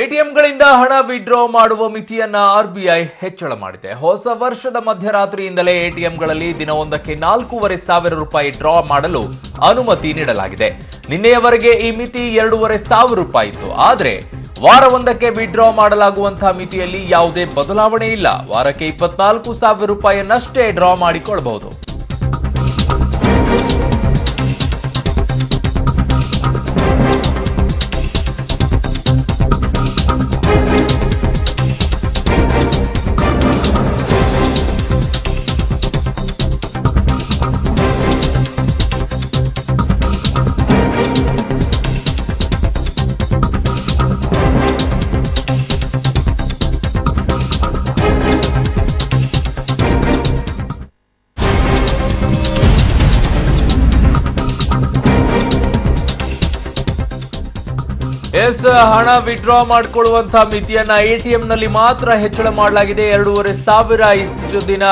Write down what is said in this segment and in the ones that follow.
ಎಟಿಎಂಗಳಿಂದ ಹಣ ವಿಡ್ರಾ ಮಾಡುವ ಮಿತಿಯನ್ನ ಆರ್ಬಿಐ ಹೆಚ್ಚಳ ಮಾಡಿದೆ. ಹೊಸ ವರ್ಷದ ಮಧ್ಯರಾತ್ರಿಯಿಂದಲೇ ಎಟಿಎಂಗಳಲ್ಲಿ ದಿನವೊಂದಕ್ಕೆ 4,500 ರೂಪಾಯಿ ಡ್ರಾ ಮಾಡಲು ಅನುಮತಿ ನೀಡಲಾಗಿದೆ. ನಿನ್ನೆಯವರೆಗೆ ಈ ಮಿತಿ 2,500 ರೂಪಾಯಿ ಇತ್ತು. ಆದರೆ ವಾರವೊಂದಕ್ಕೆ ವಿಡ್ರಾ ಮಾಡಲಾಗುವಂತಹ ಮಿತಿಯಲ್ಲಿ ಯಾವುದೇ ಬದಲಾವಣೆ ಇಲ್ಲ. ವಾರಕ್ಕೆ 24,000 ರೂಪಾಯಿಯನ್ನಷ್ಟೇ ಡ್ರಾ ಮಾಡಿಕೊಳ್ಳಬಹುದು. ಹಣ ವಿಡ್ರಾ ಮಾಡಿಕೊಳ್ಳುವಂತಹ ಮಿತಿಯನ್ನ ಎಟಿಎಂ ನಲ್ಲಿ ಮಾತ್ರ ಹೆಚ್ಚಳ ಮಾಡಲಾಗಿದೆ. 2,500 ಇಷ್ಟು ದಿನ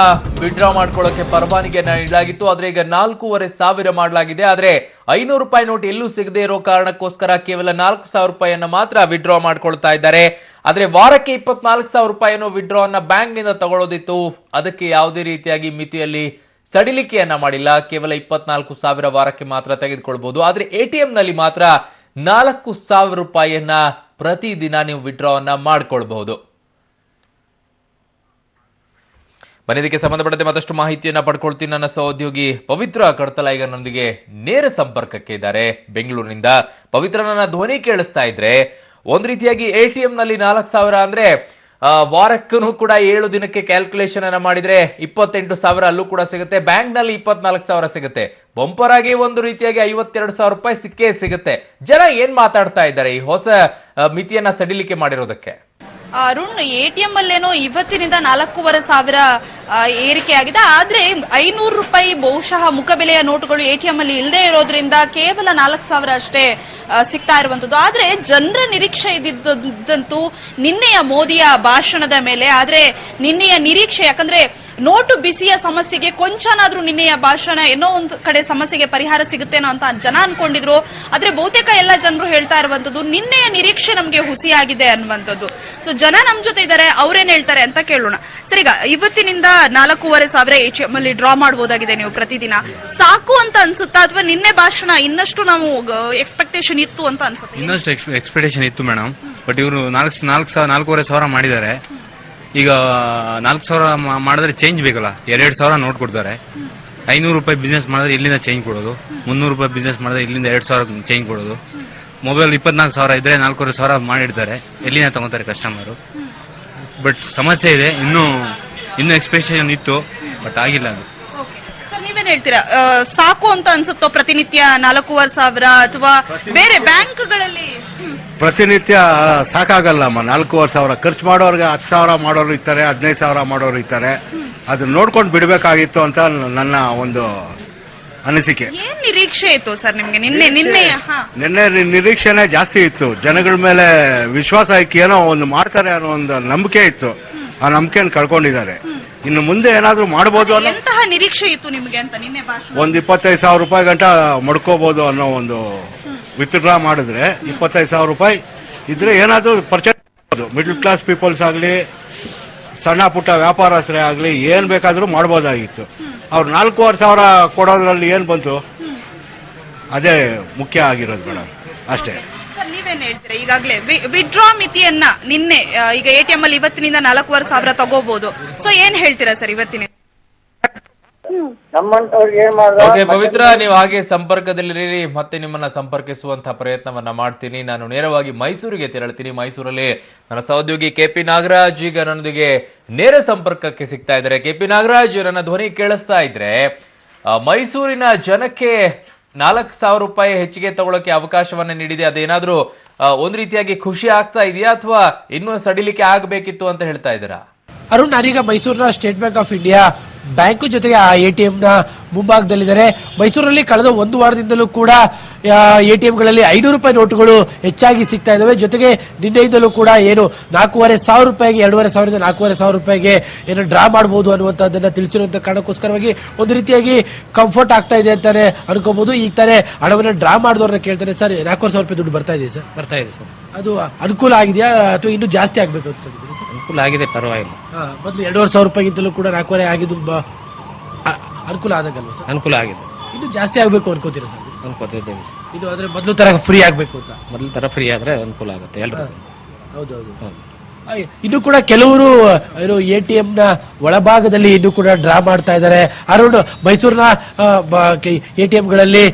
ವಿಡ್ರಾ ಮಾಡ್ಕೊಳ್ಳೋಕೆ ಪರವಾನಗಿಯನ್ನ ನೀಡಲಾಗಿತ್ತು. ಆದ್ರೆ ಈಗ 4,500 ಮಾಡಲಾಗಿದೆ. ಆದ್ರೆ 500 ರೂಪಾಯಿ ನೋಟ್ ಎಲ್ಲೂ ಸಿಗದೆ ಇರೋ ಕಾರಣಕ್ಕೋಸ್ಕರ ಕೇವಲ 4,000 ರೂಪಾಯಿಯನ್ನ ಮಾತ್ರ ವಿಡ್ರಾ ಮಾಡ್ಕೊಳ್ತಾ ಇದ್ದಾರೆ. ಆದ್ರೆ ವಾರಕ್ಕೆ 24,000 ರೂಪಾಯಿಯನ್ನು ವಿಡ್ರಾ ಅನ್ನ ಬ್ಯಾಂಕ್ ನಿಂದ ತಗೊಳ್ಳೋದಿತ್ತು. ಅದಕ್ಕೆ ಯಾವುದೇ ರೀತಿಯಾಗಿ ಮಿತಿಯಲ್ಲಿ ಸಡಿಲಿಕೆಯನ್ನ ಮಾಡಿಲ್ಲ. ಕೇವಲ 24,000 ವಾರಕ್ಕೆ ಮಾತ್ರ ತೆಗೆದುಕೊಳ್ಬಹುದು. ಆದ್ರೆ ಎಟಿಎಂ ನಲ್ಲಿ ಮಾತ್ರ 4,000 ರೂಪಾಯಿಯನ್ನ ಪ್ರತಿದಿನ ನೀವು ವಿಡ್ರಾ ಅನ್ನ ಮಾಡಿಕೊಳ್ಳಬಹುದು. ಇದಕ್ಕೆ ಸಂಬಂಧಪಟ್ಟಂತೆ ಮತ್ತಷ್ಟು ಮಾಹಿತಿಯನ್ನ ಪಡ್ಕೊಳ್ತೀನಿ. ನನ್ನ ಸಹೋದ್ಯೋಗಿ ಪವಿತ್ರ ಕಡ್ತಲ ಈಗ ನನ್ನೊಂದಿಗೆ ನೇರ ಸಂಪರ್ಕಕ್ಕೆ ಇದ್ದಾರೆ ಬೆಂಗಳೂರಿನಿಂದ. ಪವಿತ್ರ, ನನ್ನ ಧ್ವನಿ ಕೇಳಿಸ್ತಾ ಇದ್ರೆ ಒಂದ್ ರೀತಿಯಾಗಿ ಎಟಿಎಂ ನಲ್ಲಿ 4,000 ಅಂದ್ರೆ ವಾರಕ್ಕೂ ಕೂಡ 7 ದಿನಕ್ಕೆ ಕ್ಯಾಲ್ಕುಲೇಷನ್ ಅನ್ನ ಮಾಡಿದ್ರೆ 28,000 ಅಲ್ಲೂ ಕೂಡ ಸಿಗುತ್ತೆ. ಬ್ಯಾಂಕ್ ನಲ್ಲಿ 24,000 ಸಿಗುತ್ತೆ. ಬಂಪರ್ ಆಗಿ ಒಂದು ರೀತಿಯಾಗಿ 52,000 ರೂಪಾಯಿ ಸಿಕ್ಕೇ ಸಿಗುತ್ತೆ. ಜನ ಏನ್ ಮಾತಾಡ್ತಾ ಇದ್ದಾರೆ ಈ ಹೊಸ ಮಿತಿಯನ್ನ ಸಡಿಲಿಕೆ ಮಾಡಿರೋದಕ್ಕೆ? ಅರುಣ್, ಎಟಿಎಂ ಅಲ್ಲೇನೋ ಇವತ್ತಿನಿಂದ 4,500 ಏರಿಕೆ ಆಗಿದೆ. ಆದ್ರೆ 500 ರೂಪಾಯಿ ಬಹುಶಃ ಮುಖಬೆಲೆಯ ನೋಟುಗಳು ಎಟಿಎಂ ಅಲ್ಲಿ ಇಲ್ಲದೆ ಇರೋದ್ರಿಂದ ಕೇವಲ 4,000 ಅಷ್ಟೇ ಸಿಗ್ತಾ ಇರುವಂತದ್ದು. ಆದ್ರೆ ಜನರ ನಿರೀಕ್ಷೆ ಇದ್ದಿದ್ದಂತೂ ನಿನ್ನೆಯ ಮೋದಿಯ ಭಾಷಣದ ಮೇಲೆ. ಆದ್ರೆ ನಿನ್ನೆಯ ನಿರೀಕ್ಷೆ, ಯಾಕಂದ್ರೆ ನೋಟು ಬಿಸಿಯ ಸಮಸ್ಯೆಗೆ ಕೊಂಚನಾದ್ರೂ ನಿನ್ನೆಯ ಭಾಷಣ ಏನೋ ಒಂದು ಕಡೆ ಸಮಸ್ಯೆಗೆ ಪರಿಹಾರ ಸಿಗುತ್ತೇನೋ ಅಂತ ಜನ ಅನ್ಕೊಂಡಿದ್ರು. ಆದ್ರೆ ಬಹುತೇಕ ಎಲ್ಲ ಜನರು ಹೇಳ್ತಾ ಇರುವಂತದ್ದು ನಿನ್ನೆಯ ನಿರೀಕ್ಷೆ ನಮ್ಗೆ ಹುಸಿಯಾಗಿದೆ ಅನ್ನುವಂಥದ್ದು. ಸೊ ಜನ ನಮ್ ಜೊತೆ ಇದ್ದಾರೆ, ಅವ್ರೇನ್ ಹೇಳ್ತಾರೆ ಅಂತ ಕೇಳೋಣ. ಸರ್, ಈಗ ಇವತ್ತಿನಿಂದ 4,500 ಎಟಿಎಂ ಅಲ್ಲಿ ಡ್ರಾ ಮಾಡಬಹುದಾಗಿದೆ ನೀವು ಪ್ರತಿದಿನ. ಸಾಕು ಅಂತ ಅನ್ಸುತ್ತಾ, ಅಥವಾ ನಿನ್ನೆ ಭಾಷಣ ಇನ್ನಷ್ಟು ನಾವು ಎಕ್ಸ್ಪೆಕ್ಟೇಷನ್ ಇತ್ತು ಅಂತ ಅನ್ಸುತ್ತೆ? ಇನ್ನಷ್ಟು ಎಕ್ಸ್ಪೆಕ್ಟೇಷನ್ ಇತ್ತು ಮೇಡಮ್. ಬಟ್ ಇವರು 4,500 ಮಾಡಿದ್ದಾರೆ. ಈಗ 4,000 ಮಾಡಿದ್ರೆ ಚೇಂಜ್ ಬೇಕಲ್ಲ, 2,000 ನೋಟ್ ಕೊಡ್ತಾರೆ. 500 ರೂಪಾಯಿ ಬಿಸ್ನೆಸ್ ಮಾಡಿದ್ರೆ ಇಲ್ಲಿಂದ ಚೇಂಜ್ ಕೊಡೋದು, 300 ರೂಪಾಯಿ ಬಿಸ್ನೆಸ್ ಮಾಡಿದ್ರೆ ಇಲ್ಲಿಂದ 2,000 ಚೇಂಜ್ ಕೊಡೋದು. ಮೊಬೈಲ್ 24,000 ಇದ್ರೆ 4,500 ಮಾಡಿರ್ತಾರೆ. ಎಲ್ಲಿಂದ ತಗೋತಾರೆ ಕಸ್ಟಮರು? ಬಟ್ ಸಮಸ್ಯೆ ಇದೆ. ಇನ್ನೂ ಎಕ್ಸ್ಪೆಕ್ಟೇಷನ್ ಇತ್ತು, ಬಟ್ ಆಗಿಲ್ಲ ಅದು. ನೀವೇನ್ ಹೇಳ್ತೀರಾ? ಸಾಕು ಅಂತ ಅನ್ಸುತ್ತೋ ಪ್ರತಿನಿತ್ಯ 4,500 ಅಥವಾ ಬೇರೆ ಬ್ಯಾಂಕ್ಗಳಲ್ಲಿ? ಪ್ರತಿನಿತ್ಯ ಸಾಕಾಗಲ್ಲಮ್ಮ. 4,500 ಖರ್ಚು ಮಾಡೋರ್ಗೆ 10,000 ಮಾಡೋರು ಇರ್ತಾರೆ, 15,000 ಮಾಡೋರು ಇರ್ತಾರೆ. ಅದನ್ನ ನೋಡ್ಕೊಂಡು ಬಿಡ್ಬೇಕಾಗಿತ್ತು ಅಂತ ನನ್ನ ಒಂದು ಅನಿಸಿಕೆ. ಏನ್ ನಿರೀಕ್ಷೆ ಇತ್ತು ಸರ್ ನಿಮ್ಗೆ ನಿನ್ನೆ ನಿರೀಕ್ಷೆನೆ ಜಾಸ್ತಿ ಇತ್ತು. ಜನಗಳ ಮೇಲೆ ವಿಶ್ವಾಸ ಇಕ್ಕಿ ಏನೋ ಒಂದು ಮಾಡ್ತಾರೆ ಅನ್ನೋ ಒಂದು ನಂಬಿಕೆ ಇತ್ತು. ಆ ನಂಬಿಕೆಯನ್ನು ಕಳ್ಕೊಂಡಿದ್ದಾರೆ. ಇನ್ನು ಮುಂದೆ ಏನಾದ್ರೂ ಮಾಡಬಹುದು ಅನ್ನೋ ಎಂತಹ ನಿರೀಕ್ಷೆ ಇತ್ತು ನಿಮ್ಗೆ ಅಂತ ನಿನ್ನೆ ಭಾಷಣ? ಒಂದು 25,000 ರೂಪಾಯಿ ಗಂಟ ಮಡ್ಕೋಬಹುದು ಅನ್ನೋ ಒಂದು ವಿತ್ಡ್ರಾ ಮಾಡಿದ್ರೆ 25,000 ರೂಪಾಯಿ ಇದ್ರೆ ಏನಾದ್ರೂ ಪರ್ಚೇಸ್ ಮಾಡಬಹುದು. ಮಿಡ್ಲ್ ಕ್ಲಾಸ್ ಪೀಪಲ್ಸ್ ಆಗ್ಲಿ, ಸಣ್ಣ ಪುಟ್ಟ ವ್ಯಾಪಾರಸ್ಥರೇ ಆಗ್ಲಿ, ಏನ್ ಬೇಕಾದ್ರೂ ಮಾಡಬಹುದಾಗಿತ್ತು. ಅವ್ರು 4,500 ಕೊಡೋದ್ರಲ್ಲಿ ಏನ್ ಬಂತು? ಅದೇ ಮುಖ್ಯ ಆಗಿರೋದು ಮೇಡಮ್, ಅಷ್ಟೇ. ನೀವೇನ್ ಹೇಳ್ತೀರಾ? ಈಗಾಗಲೇ ವಿಡ್ರಾ ಮಿತಿಯನ್ನ ನಿನ್ನೆ, ಈಗ ಎಟಿಎಂ ಅಲ್ಲಿ ಇವತ್ತಿನಿಂದ 4,500 ತಗೋಬಹುದು. ಸೊ ಏನ್ ಹೇಳ್ತೀರಾ ಸರ್ ಇವತ್ತಿನ? ಪವಿತ್ರ, ನೀವು ಹಾಗೆ ಸಂಪರ್ಕದಲ್ಲಿರಿ. ಮತ್ತೆ ನಿಮ್ಮನ್ನ ಸಂಪರ್ಕಿಸುವಂತಹ ಪ್ರಯತ್ನವನ್ನ ಮಾಡ್ತೀನಿ. ನಾನು ನೇರವಾಗಿ ಮೈಸೂರಿಗೆ ತೆರಳ್ತೀನಿ. ಮೈಸೂರಲ್ಲಿ ನನ್ನ ಸಹೋದ್ಯೋಗಿ ಕೆಪಿ ನಾಗರಾಜ್ ಈಗ ನನ್ನೊಂದಿಗೆ ನೇರ ಸಂಪರ್ಕಕ್ಕೆ ಸಿಗ್ತಾ ಇದ್ದಾರೆ. ಕೆಪಿ ನಾಗರಾಜ್, ನನ್ನ ಧ್ವನಿ ಕೇಳಿಸ್ತಾ ಇದ್ರೆ ಮೈಸೂರಿನ ಜನಕ್ಕೆ 4,000 ರೂಪಾಯಿ ಹೆಚ್ಚಿಗೆ ತಗೊಳ್ಳೋಕೆ ಅವಕಾಶವನ್ನ ನೀಡಿದೆ. ಅದೇನಾದ್ರೂ ಒಂದ್ ರೀತಿಯಾಗಿ ಖುಷಿ ಆಗ್ತಾ ಇದೆಯಾ, ಅಥವಾ ಇನ್ನೂ ಸಡಿಲಿಕೆ ಆಗಬೇಕಿತ್ತು ಅಂತ ಹೇಳ್ತಾ ಇದ್ದೀರಾ? ಅರುಣ್, ನಾನೀಗ ಮೈಸೂರಿನ state bank of India bank ಜೊತೆಗೆ ಆ ATM ನ ಮುಂಭಾಗದಲ್ಲಿದ್ದಾರೆ. ಮೈಸೂರಲ್ಲಿ ಕಳೆದ ಒಂದು ವಾರದಿಂದಲೂ ಕೂಡ ATMಗಳಲ್ಲಿ 500 ರೂಪಾಯಿ ನೋಟುಗಳು ಹೆಚ್ಚಾಗಿ ಸಿಗ್ತಾ ಇದಾವೆ. ಜೊತೆಗೆ ನಿನ್ನೆಯಿಂದಲೂ ಕೂಡ ಏನು 4,500 ರೂಪಾಯಿಗೆ 2,500 4,500 ರೂಪಾಯಿಗೆ ಏನು ಡ್ರಾ ಮಾಡಬಹುದು ಅನ್ನುವಂಥದ್ದನ್ನ ತಿಳಿಸಿರುವಂತ ಕಾರಣಕ್ಕೋಸ್ಕರವಾಗಿ ಒಂದು ರೀತಿಯಾಗಿ ಕಂಫರ್ಟ್ ಆಗ್ತಾ ಇದೆ ಅಂತಾನೆ ಅನ್ಕೋಬಹುದು. ಈಗ ತಾನೇ ಹಣವನ್ನ ಡ್ರಾ ಮಾಡಿದವ್ರನ್ನ ಕೇಳ್ತಾರೆ, ಸರ್ 4,500 ರೂಪಾಯಿ ದುಡ್ಡು ಬರ್ತಾ ಇದೆ ಸರ್? ಬರ್ತಾ ಇದೆ ಸರ್. ಅದು ಅನುಕೂಲ ಆಗಿದೆಯಾ ಅಥವಾ ಇನ್ನೂ ಜಾಸ್ತಿ ಆಗ್ಬೇಕು ಅಂದ್ಕೊಂಡಿದ್ದೀರಿ? ಅನುಕೂಲ ಆಗಿದೆ, ಪರವಾಗಿಲ್ಲ. ಮೊದಲು 2,500 ರೂಪಾಯಿಗಿಂತಲೂ ಕೂಡ 4,500 ಆಗಿದ್ದು ಅನುಕೂಲ ಆದಾಗಲ್ವ ಸರ್? ಅನುಕೂಲ ಆಗಿದೆ. ಇನ್ನು ಜಾಸ್ತಿ ಆಗ್ಬೇಕು ಅನ್ಕೋತೀರಾ ಸರ್? ಅನ್ಕೋತಿದ್ದೇವೆ ಸರ್. ಇದು ಆದ್ರೆ ಮೊದಲು ತರ ಫ್ರೀ ಆಗ್ಬೇಕು ಅಂತ. ಮೊದಲ ತರ ಫ್ರೀ ಆದ್ರೆ ಅನುಕೂಲ ಆಗುತ್ತೆ ಎಲ್ರಿಗೂ. ಹೌದೌದು. ಇನ್ನು ಕೂಡ ಕೆಲವರು ಏನು ATM ನ ಒಳಭಾಗದಲ್ಲಿ ಇನ್ನು ಕೂಡ ಡ್ರಾ ಮಾಡ್ತಾ ಇದ್ದಾರೆ. ಅರೌಂಡ್ ಮೈಸೂರಿನ ATM ಗಳಲ್ಲಿ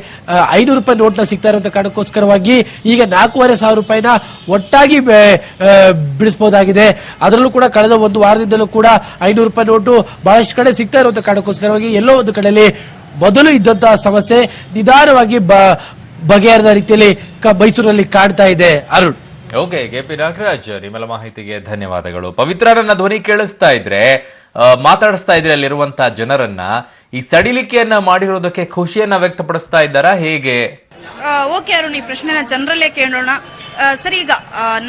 500 ರೂಪಾಯಿ ನೋಟ್ನ ಸಿಗ್ತಾ ಇರುವಂತ ಕಾರಣಕ್ಕೋಸ್ಕರವಾಗಿ ಈಗ 4,500 ರೂಪಾಯಿನ ಒಟ್ಟಾಗಿ ಬಿಡಿಸಬಹುದಾಗಿದೆ. ಅದರಲ್ಲೂ ಕೂಡ ಕಳೆದ ಒಂದು ವಾರದಿಂದಲೂ ಕೂಡ 500 ರೂಪಾಯಿ ನೋಟು ಬಹಳಷ್ಟು ಕಡೆ ಸಿಗ್ತಾ ಇರುವಂತ ಕಾರಣಕ್ಕೋಸ್ಕರವಾಗಿ ಎಲ್ಲೋ ಒಂದು ಕಡೆಯಲ್ಲಿ ಮೊದಲು ಇದ್ದಂತಹ ಸಮಸ್ಯೆ ನಿಧಾನವಾಗಿ ಬಗೆಹರಿದ ರೀತಿಯಲ್ಲಿ ಮೈಸೂರಲ್ಲಿ ಕಾಣ್ತಾ ಇದೆ. ಅರುಣ್. ಓಕೆ, KP ನಾಗರಾಜ್, ನಿಮ್ಮೆಲ್ಲ ಮಾಹಿತಿಗೆ ಧನ್ಯವಾದಗಳು. ಪವಿತ್ರ, ನನ್ನ ಧ್ವನಿ ಕೇಳಿಸ್ತಾ ಇದ್ರೆ, ಮಾತಾಡಿಸ್ತಾ ಇದ್ರೆ ಅಲ್ಲಿರುವಂತಹ ಜನರನ್ನ ಈ ಸಡಿಲಿಕೆಯನ್ನ ಮಾಡಿರೋದಕ್ಕೆ ಖುಷಿಯನ್ನ ವ್ಯಕ್ತಪಡಿಸ್ತಾ ಇದ್ದಾರಾ, ಹೇಗೆ? ಓಕೆ ಅರುಣ್, ಈ ಪ್ರಶ್ನೆನ ಜನರಲ್ಲೇ ಕೇಳೋಣ. ಸರಿ, ಈಗ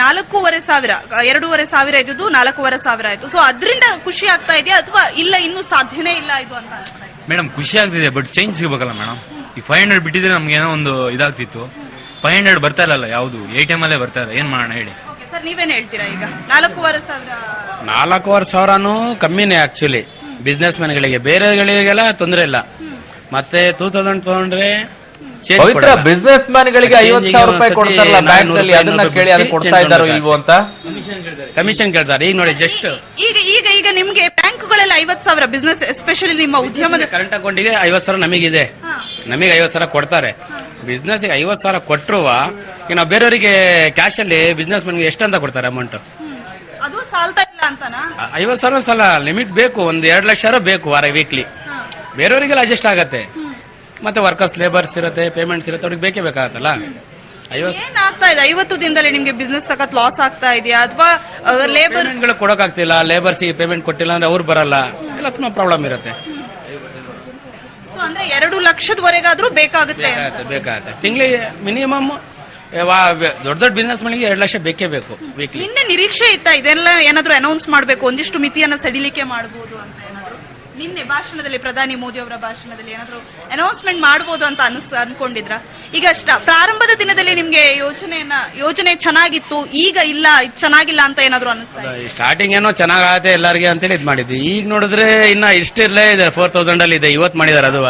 4,500 2,500 ಇದ್ದು 4,500 ಆಯ್ತು. ಸೊ ಅದರಿಂದ ಖುಷಿ ಆಗ್ತಾ ಇದೆಯಾ ಅಥವಾ ಇಲ್ಲ ಇನ್ನೂ ಸಾಧ್ಯನೇ ಇಲ್ಲ ಇದು ಅಂತ ಅನ್ಸ್ತಾ ಇದೆ? ಮೇಡಮ್ ಖುಷಿ ಆಗ್ತಿದೆ, ಬಟ್ ಚೇಂಜ್ ಸಿಗಬೇಕಲ್ಲ ಮೇಡಮ್. ಈ 500 ಬಿಟ್ಟಿದ್ರೆ ನಮ್ಗೆ ಏನೋ ಒಂದು ಇದಾಗ್ತಿತ್ತು. 500 ಬರ್ತಾ ಇಲ್ಲಲ್ಲ, ಯಾವುದು ATM ಅಲ್ಲೇ ಬರ್ತಾ ಇಲ್ಲ. ಏನ್ ಮಾಡೋಣ ಹೇಳಿ ಸರ್, ನೀವೇನ್ ಹೇಳ್ತೀರಾ? ಈಗ 4,500 4,500 ಕಮ್ಮಿನೇ ಆಕ್ಚುಲಿ ಬಿಸ್ನೆಸ್ ಮ್ಯಾನ್ಗಳಿಗೆ. ಬೇರೆಗಳಿಗೆಲ್ಲ ತೊಂದರೆ ಇಲ್ಲ. ಮತ್ತೆ 2,000 ತಗೊಂಡ್ರೆ ಪವಿತ್ರ, ಬಿಸ್ನೆಸ್ ಮ್ಯಾನ್ ಗಳಿಗೆ 50,000 ರೂಪಾಯಿ ಕೊಡ್ತಾರಲ್ಲ ಬ್ಯಾಂಕ್ ನಲ್ಲಿ, ಅದನ್ನ ಕೇಳಿ ಅದು ಕೊಡ್ತಾ ಇದ್ದಾರೋ ಇಲ್ವೋ ಅಂತ ಕಮಿಷನ್ ಕೇಳ್ತಾರೆ. ಈಗ ನೋಡಿ, ಜಸ್ಟ್ ಈಗ ಈಗ ಈಗ ನಿಮ್ಗೆ ಬ್ಯಾಂಕ್ಗಳಲ್ಲಿ 50,000 ಬಿಸ್ನೆಸ್, ಎಸ್ಪೆಷಲಿ ನಿಮ್ಮ ಉದ್ಯಮದ ಕರೆಂಟ್ ಅಕೌಂಟಿಗೆ 50,000 ನಮಗಿದೆ. ನಮಗೆ 50,000 ಕೊಡ್ತಾರೆ. ಬಿಸ್ನೆಸ್ 50,000 ಕೊಟ್ಟರು ಈಗ ನಾವು ಬೇರೆಯವರಿಗೆ ಕ್ಯಾಶ್ ಅಲ್ಲಿ ಬಿಸ್ನೆಸ್ ಮನ್ಗೆ ಎಷ್ಟು ಅಂತ ಕೊಡ್ತಾರೆ ಅಮೌಂಟ್? ಅದು ಸಾಲ್ತಾ ಇಲ್ಲ ಅಂತನಾ? 50,000 ಸಲ ಲಿಮಿಟ್ ಬೇಕು. ಒಂದು 2 ಲಕ್ಷ ಬೇಕು ವಾರ ವೀಕ್ಲಿ. ಬೇರೆಯವರಿಗೆಲ್ಲ ಅಡ್ಜಸ್ಟ್ ಆಗತ್ತೆ. ಮತ್ತೆ ವರ್ಕರ್ಸ್ ಲೇಬರ್ಸ್ ಇರುತ್ತೆ, ಪೇಮೆಂಟ್ಸ್ ಇರುತ್ತೆ, ಅವ್ರಿಗೆ ಬೇಕೇ ಬೇಕಾಗತ್ತಲ್ಲ. ಏನ್ ಆಗ್ತಾ ಇದೆ 50 ದಿನದಲ್ಲಿ ನಿಮ್ಗೆ ಬಿಸ್ನೆಸ್ ಸಖತ್ ಲಾಸ್ ಆಗ್ತಾ ಇದೆಯಾ ಅಥವಾ ಲೇಬರ್ ಕೊಡಕ್ ಆಗ್ತಿಲ್ಲ? ಲೇಬರ್ಸ್ ಪೇಮೆಂಟ್ ಕೊಟ್ಟಿಲ್ಲ ಅಂದ್ರೆ ಅವ್ರು ಬರಲ್ಲ, ಎಲ್ಲ ತುಂಬಾ ಪ್ರಾಬ್ಲಮ್ ಇರುತ್ತೆ. ಅಂದ್ರೆ 2 ಲಕ್ಷದವರೆಗಾದ್ರೂ ಬೇಕಾಗುತ್ತೆ. ತಿಂಗಳಿಗೆ ಮಿನಿಮಮ್ ದೊಡ್ಡ ದೊಡ್ಡ ಬಿಸ್ನೆಸ್ ಮನೆಗೆ 2 ಲಕ್ಷ ಬೇಕೇ ಬೇಕು ವೀಕ್ಲಿ. ನಿನ್ನೆ ನಿರೀಕ್ಷೆ ಇತ್ತಾ ಇದೆಲ್ಲ ಏನಾದ್ರು ಅನೌನ್ಸ್ ಮಾಡ್ಬೇಕು, ಒಂದಿಷ್ಟು ಮಿತಿಯನ್ನ ಸಡಿಲಿಕೆ ಮಾಡಬಹುದು ಅಂತ? ಏನಾದ್ರು ನಿನ್ನೆ ಭಾಷಣದಲ್ಲಿ, ಪ್ರಧಾನಿ ಮೋದಿ ಅವರ ಭಾಷಣದಲ್ಲಿ ಏನಾದ್ರು ಅನೌನ್ಸ್ಮೆಂಟ್ ಮಾಡಬಹುದು ಅಂತ ಅನ್ಕೊಂಡಿದ್ರ? ಈಗ ಪ್ರಾರಂಭದ ದಿನದಲ್ಲಿ ನಿಮ್ಗೆ ಯೋಜನೆ ಚೆನ್ನಾಗಿತ್ತು, ಈಗ ಇಲ್ಲ ಚೆನ್ನಾಗಿಲ್ಲ ಅಂತ ಏನಾದ್ರು ಅನಿಸ್ತಾ? ಸ್ಟಾರ್ಟಿಂಗ್ ಏನೋ ಚೆನ್ನಾಗತ್ತೆ ಎಲ್ಲರಿಗೆ ಅಂತೇಳಿ ಇದ್ ಮಾಡಿದ್ವಿ. ಈಗ ನೋಡಿದ್ರೆ ಇನ್ನ ಇಷ್ಟಿರ್ಲೇ ಇದೆ, 4,000 ಅಲ್ಲಿ ಇದೆ. ಇವತ್ತು ಮಾಡಿದಾರೆ ಅದು.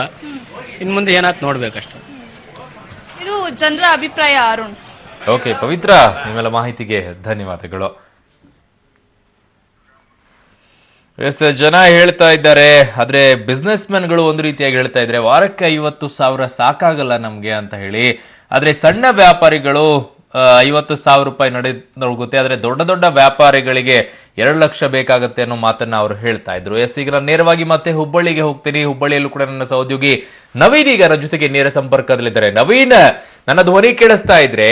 ಇನ್ ಮುಂದೆ ಏನಾತ್ ನೋಡ್ಬೇಕಷ್ಟು. ಇದು ಜನರ ಅಭಿಪ್ರಾಯ. ಅರುಣ್. ಓಕೆ ಪವಿತ್ರ, ನಿಮ್ಮೆಲ್ಲ ಮಾಹಿತಿಗೆ ಧನ್ಯವಾದಗಳು. ಎಸ್, ಜನ ಹೇಳ್ತಾ ಇದ್ದಾರೆ, ಆದ್ರೆ ಬಿಸ್ನೆಸ್ ಮ್ಯಾನ್ಗಳು ಒಂದು ರೀತಿಯಾಗಿ ಹೇಳ್ತಾ ಇದ್ದಾರೆ ವಾರಕ್ಕೆ 50,000 ಸಾಕಾಗಲ್ಲ ನಮ್ಗೆ ಅಂತ ಹೇಳಿ. ಆದ್ರೆ ಸಣ್ಣ ವ್ಯಾಪಾರಿಗಳು 50,000 ರೂಪಾಯಿ ನಡೆದೊಳಗುತ್ತೆ. ಆದ್ರೆ ದೊಡ್ಡ ದೊಡ್ಡ ವ್ಯಾಪಾರಿಗಳಿಗೆ 2 ಲಕ್ಷ ಬೇಕಾಗತ್ತೆ ಅನ್ನೋ ಮಾತನ್ನ ಅವರು ಹೇಳ್ತಾ ಇದ್ರು. ಎಸ್, ಈಗ ನಾನು ನೇರವಾಗಿ ಮತ್ತೆ ಹುಬ್ಬಳ್ಳಿಗೆ ಹೋಗ್ತೀನಿ. ಹುಬ್ಬಳ್ಳಿಯಲ್ಲೂ ಕೂಡ ನನ್ನ ಸಹೋದ್ಯೋಗಿ ನವೀನ್ ಈಗ ನನ್ನ ಜೊತೆಗೆ ನೇರ ಸಂಪರ್ಕದಲ್ಲಿದ್ದಾರೆ. ನವೀನ್, ನನ್ನ ಧ್ವನಿ ಕೇಳಿಸ್ತಾ ಇದ್ರೆ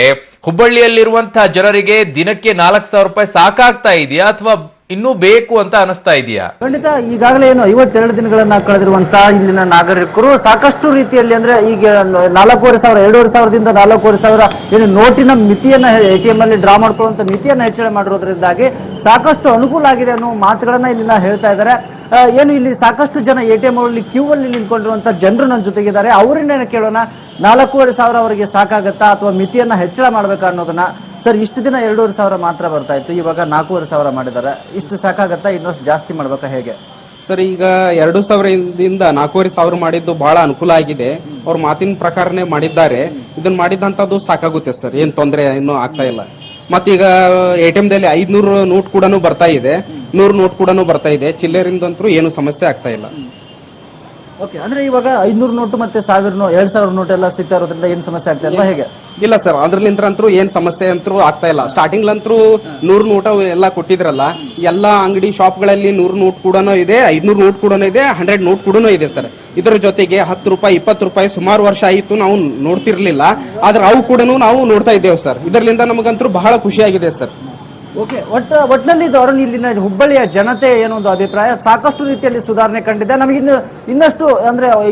ಹುಬ್ಬಳ್ಳಿಯಲ್ಲಿರುವಂತಹ ಜನರಿಗೆ ದಿನಕ್ಕೆ 4,000 ರೂಪಾಯಿ ಸಾಕಾಗ್ತಾ ಇದೆಯಾ ಅಥವಾ ಇನ್ನೂ ಬೇಕು ಅಂತ ಅನಿಸ್ತಾ ಇದೆಯಾ? ಖಂಡಿತ. ಈಗಾಗಲೇ ಏನು 52 ದಿನಗಳನ್ನ ಕಳೆದಿರುವಂತಹ ಇಲ್ಲಿನ ನಾಗರಿಕರು ಸಾಕಷ್ಟು ರೀತಿಯಲ್ಲಿ ಅಂದ್ರೆ ಈಗ 4,500 2,500ದಿಂದ 4,500 ಏನು ನೋಟಿನ ಮಿತಿಯನ್ನ ATM ಅಲ್ಲಿ ಡ್ರಾ ಮಾಡ್ಕೊಳ್ಳುವಂತ ಮಿತಿಯನ್ನ ಹೆಚ್ಚಳ ಮಾಡಿರೋದ್ರಿಂದಾಗಿ ಸಾಕಷ್ಟು ಅನುಕೂಲ ಆಗಿದೆ ಅನ್ನೋ ಮಾತುಗಳನ್ನ ಇಲ್ಲಿನ ಹೇಳ್ತಾ ಇದ್ದಾರೆ. ಏನು ಇಲ್ಲಿ ಸಾಕಷ್ಟು ಜನ ATM ಅಲ್ಲಿ ಕ್ಯೂ ಅಲ್ಲಿ ನಿಂತ್ಕೊಂಡಿರುವಂತ ಜನರು ನನ್ನ ಜೊತೆಗಿದ್ದಾರೆ. ಅವರಿಂದ ಕೇಳೋಣ, 4,500 ಅವರಿಗೆ ಸಾಕಾಗತ್ತಾ ಅಥವಾ ಮಿತಿಯನ್ನ ಹೆಚ್ಚಳ ಮಾಡ್ಬೇಕಾ ಅನ್ನೋದನ್ನ. ಸರ್, ಇಷ್ಟು ದಿನ 2,500 ಮಾತ್ರ ಬರ್ತಾ ಇತ್ತು, ಇವಾಗ 4,500 ಮಾಡಿದ್ದಾರೆ. ಇಷ್ಟು ಸಾಕಾಗತ್ತಾ, ಇನ್ನಷ್ಟು ಜಾಸ್ತಿ ಮಾಡ್ಬೇಕಾ, ಹೇಗೆ? ಸರ್, ಈಗ 2,000ದಿಂದ 4,500 ಮಾಡಿದ್ದು ಬಹಳ ಅನುಕೂಲ ಆಗಿದೆ. ಅವ್ರ ಮಾತಿನ ಪ್ರಕಾರನೇ ಮಾಡಿದ್ದಾರೆ. ಇದನ್ನ ಮಾಡಿದಂತದ್ದು ಸಾಕಾಗುತ್ತೆ ಸರ್, ಏನ್ ತೊಂದರೆ ಇನ್ನೂ ಆಗ್ತಾ ಇಲ್ಲ. ಮತ್ತೀಗ ATM ದಲ್ಲಿ 500 ನೋಟ್ ಕೂಡ ಬರ್ತಾ ಇದೆ, 100 ನೋಟ್ ಕೂಡ ಬರ್ತಾ ಇದೆ. ಚಿಲ್ಲರಿಂದಂತೂ ಏನು ಸಮಸ್ಯೆ ಆಗ್ತಾ ಇಲ್ಲ. ಓಕೆ, ಅಂದ್ರೆ ಇವಾಗ 500 ನೋಟು ಮತ್ತೆ 1,000 2,000 ನೋಟ್ ಎಲ್ಲ ಸಿಗ್ತಾ ಇರೋದ್ರಿಂದ ಏನ್ ಸಮಸ್ಯೆ ಆಗ್ತಾ ಇಲ್ಲ, ಹೇಗೆ? ಇಲ್ಲ ಸರ್, ಅದ್ರಲ್ಲಿಂತರೂ ಏನ್ ಸಮಸ್ಯೆ ಅಂತೂ ಆಗ್ತಾ ಇಲ್ಲ. ಸ್ಟಾರ್ಟಿಂಗ್ ಲಂತರೂ 100 ನೋಟ್ ಎಲ್ಲ ಕೊಟ್ಟಿದ್ರಲ್ಲ, ಎಲ್ಲಾ ಅಂಗಡಿ ಶಾಪ್ಗಳಲ್ಲಿ 100 ನೋಟ್ ಕೂಡ ಇದೆ, 500 ನೋಟ್ ಕೂಡ ಇದೆ, 100 ನೋಟ್ ಕೂಡ ಇದೆ ಸರ್. ಇದರ ಜೊತೆಗೆ 10 ರೂಪಾಯಿ 20 ರೂಪಾಯಿ ಸುಮಾರು ವರ್ಷ ಆಯಿತು ನಾವು ನೋಡ್ತಿರ್ಲಿಲ್ಲ, ಆದ್ರೆ ಅವು ಕೂಡ ನಾವು ನೋಡ್ತಾ ಇದ್ದೇವೆ ಸರ್. ಇದರಿಂದ ನಮಗಂತೂ ಬಹಳ ಖುಷಿಯಾಗಿದೆ ಸರ್. ಓಕೆ, ಒಟ್ಟಿನಲ್ಲಿ ಇದು ಅರುಣ್, ಇಲ್ಲಿನ ಹುಬ್ಬಳ್ಳಿಯ ಜನತೆ ಏನೊಂದು ಅಭಿಪ್ರಾಯ, ಸಾಕಷ್ಟು ರೀತಿಯಲ್ಲಿ ಸುಧಾರಣೆ ಕಂಡಿದೆ, ನಮಗೆ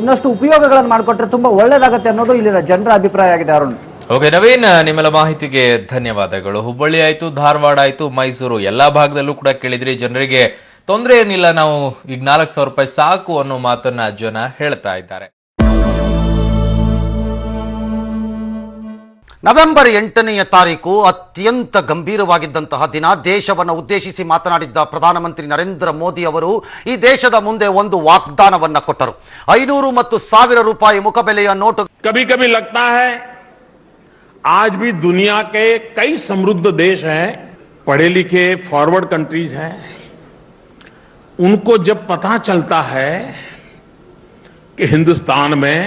ಇನ್ನಷ್ಟು ಉಪಯೋಗಗಳನ್ನು ಮಾಡಿಕೊಟ್ರೆ ತುಂಬಾ ಒಳ್ಳೇದಾಗತ್ತೆ ಅನ್ನೋದು ಇಲ್ಲಿನ ಜನರ ಅಭಿಪ್ರಾಯ ಆಗಿದೆ. ಅರುಣ್, ಓಕೆ ನವೀನ್, ನಿಮ್ಮೆಲ್ಲ ಮಾಹಿತಿಗೆ ಧನ್ಯವಾದಗಳು. ಹುಬ್ಬಳ್ಳಿ ಆಯ್ತು, ಧಾರವಾಡ ಆಯ್ತು, ಮೈಸೂರು ಎಲ್ಲಾ ಭಾಗದಲ್ಲೂ ಕೂಡ ಕೇಳಿದ್ರಿ. ಜನರಿಗೆ ತೊಂದರೆ ಏನಿಲ್ಲ, ನಾವು ಈಗ 4,000 ರೂಪಾಯಿ ಸಾಕು ಅನ್ನೋ ಮಾತನ್ನ ಜನ ಹೇಳ್ತಾ ಇದ್ದಾರೆ. ನವೆಂಬರ್ 8ನೇ ತಾರೀಕು ಅತ್ಯಂತ ಗಂಭೀರವಾಗಿದ್ದಂತಹ ದಿನ. ದೇಶವನ್ನು ಉದ್ದೇಶಿಸಿ ಮಾತನಾಡಿದ್ದ ಪ್ರಧಾನಮಂತ್ರಿ ನರೇಂದ್ರ ಮೋದಿ ಅವರು ಈ ದೇಶದ ಮುಂದೆ ಒಂದು ವಾಗ್ದಾನವನ್ನ ಕೊಟ್ಟರು. 500 ಮತ್ತು 1000 ರೂಪಾಯಿ ಮುಖಬೆಲೆಯ ನೋಟು. कभी कभी लगता है आज भी दुनिया के कई समृद्ध देश हैं, पढ़े लिखे फॉरवर्ड कंट्रीज हैं, उनको जब पता चलता है कि हिंदुस्तान में